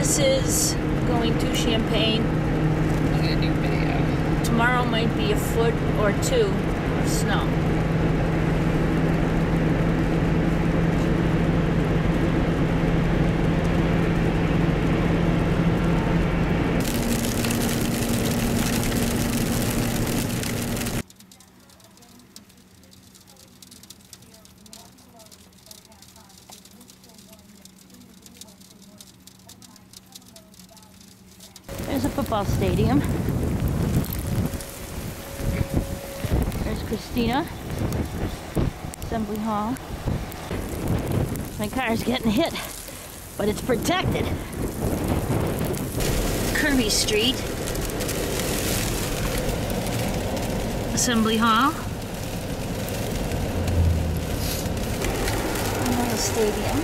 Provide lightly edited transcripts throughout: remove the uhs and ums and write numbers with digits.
This is going to Champaign. Tomorrow might be a foot or two of snow. There's a football stadium. There's Christina. Assembly Hall. My car's getting hit, but it's protected. Kirby Street. Assembly Hall. Another stadium.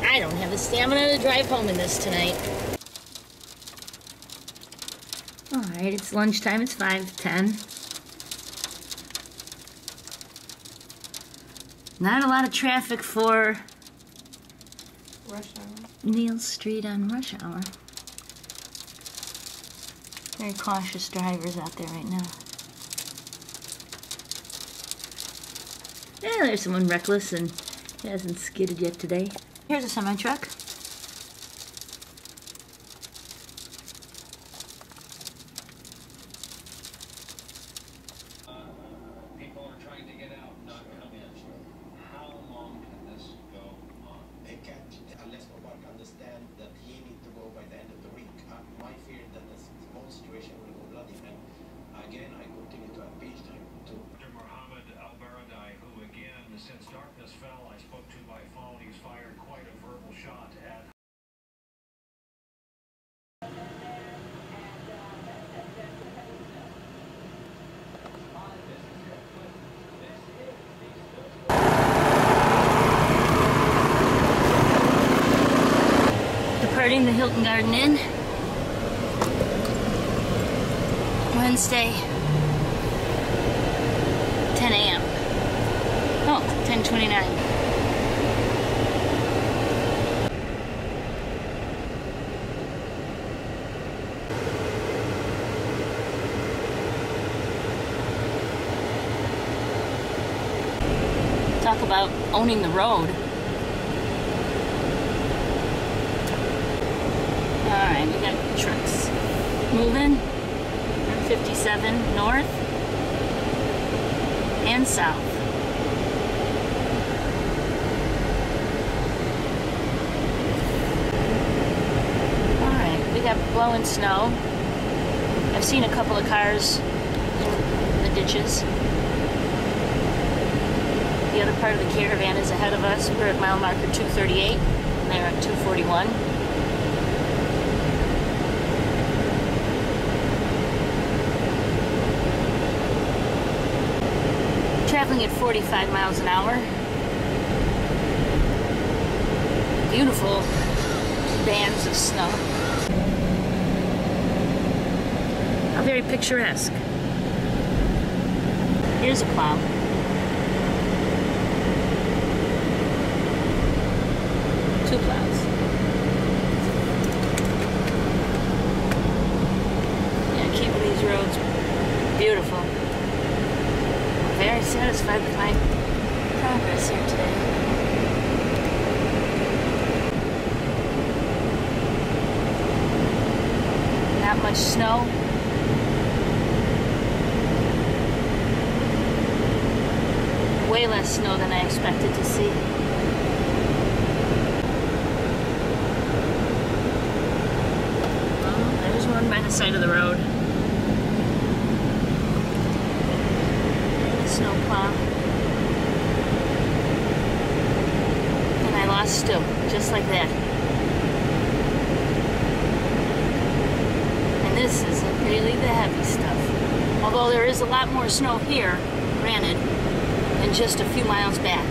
I don't have the stamina to drive home in this tonight. Alright, it's lunchtime. It's 5:10. Not a lot of traffic for rush hour. Neal Street on rush hour. Very cautious drivers out there right now. Yeah, there's someone reckless and hasn't skidded yet today. Here's a semi-truck. People are trying to get out, not come in. How long can this go on? They can't, unless Mubarak understand that he needs to go by the end of the week. My fear that the whole situation will go bloody. And again, I continue to impeach him too. Dr. Mohammed Al-Baradei, who again, since darkness fell, I spoke to by phone. He's fired quite a verbal shot at. Departing the Hilton Garden Inn. Wednesday, 10 a.m. Oh, 10:29. Talk about owning the road. Alright, we got trucks moving. 57 north and south. Alright, we got blowing snow. I've seen a couple of cars in the ditches. The other part of the caravan is ahead of us. We're at mile marker 238 and they're at 241. Traveling at 45 miles an hour. Beautiful bands of snow. How very picturesque. Here's a plow. Two plows. Yeah, keeping these roads beautiful. Very satisfied with my progress here today. Not much snow. Way less snow than I expected to see. Well, there's one by the side of the road. Snowplow. And I lost Stu, just like that. And this isn't really the heavy stuff. Although there is a lot more snow here, granted, than just a few miles back.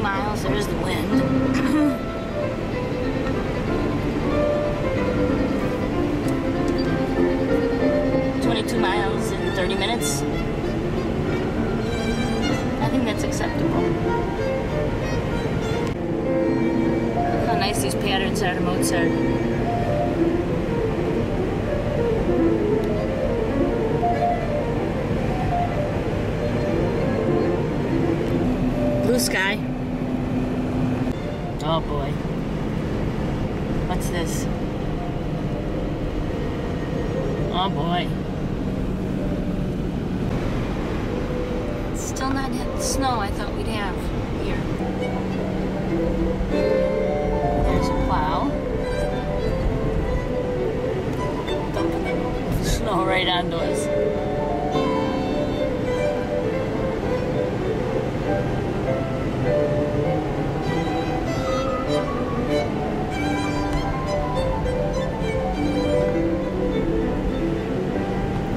Miles, there's the wind. minutes. I think that's acceptable. Look how nice these patterns are to Mozart. Blue sky. Oh boy. What's this? Oh boy. Still not hit the snow I thought we'd have here. There's a plow. Dumping the snow right onto us.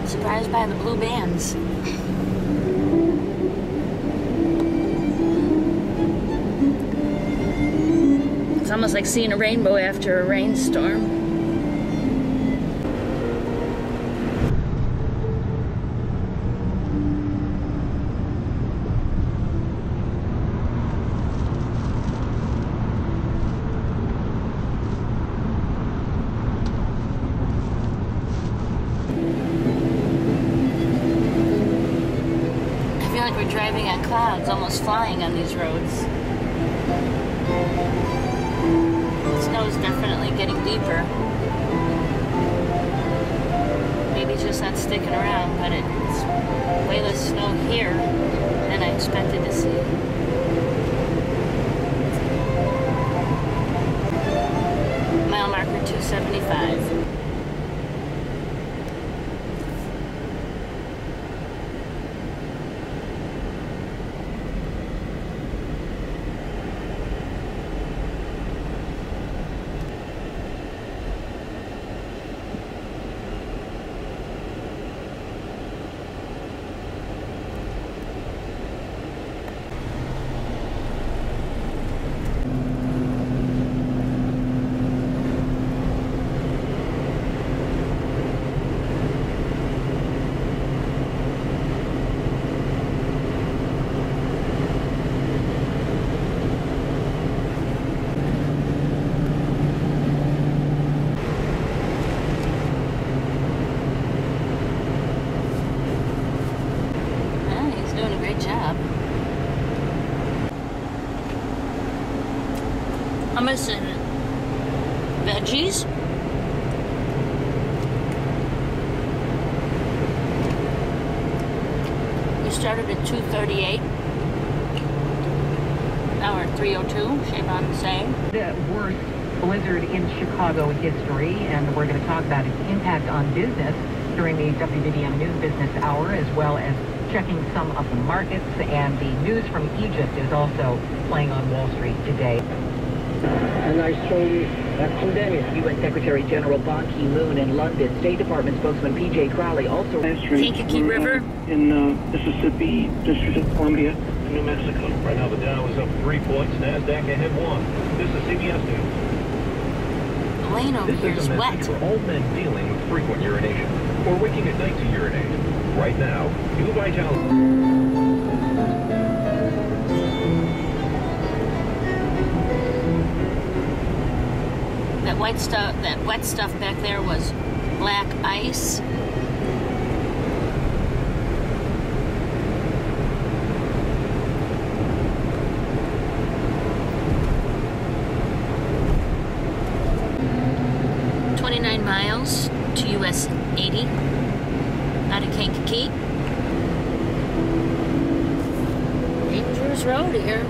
Surprised by the blue bands. It's almost like seeing a rainbow after a rainstorm. I feel like we're driving on clouds, almost flying on these roads. The snow's definitely getting deeper. Maybe it's just not sticking around, but it's way less snow here than I expected to see. Mile marker 275. Hummus and veggies. We started at 2:38. Now we're at 3:02. Shape on the same. The worst blizzard in Chicago history, and we're going to talk about its impact on business during the WBBM News Business Hour, as well as checking some of the markets. And the news from Egypt is also playing on Wall Street today. And I strongly condemn it. UN Secretary General Ban Ki-moon in London. State Department spokesman P.J. Crowley also... Kankakee River. In Mississippi, District of Columbia, New Mexico. Right now the Dow is up 3 points. NASDAQ ahead 1. This is CBS News. The lane over here is wet. For all men dealing with frequent urination or waking at night to urinate. Right now, new Vitality. That wet stuff back there was black ice. "29 miles to US 80 out of Kankakee. Dangerous road here.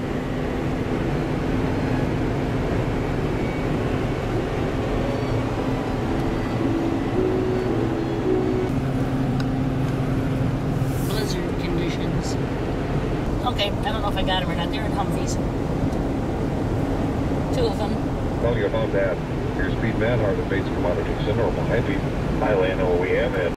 Okay, I don't know if I got them or not. They're in Humvees. 2 of them. Well, you're about that. Your speed man are the Bates commodity syndrome. Highland OEM and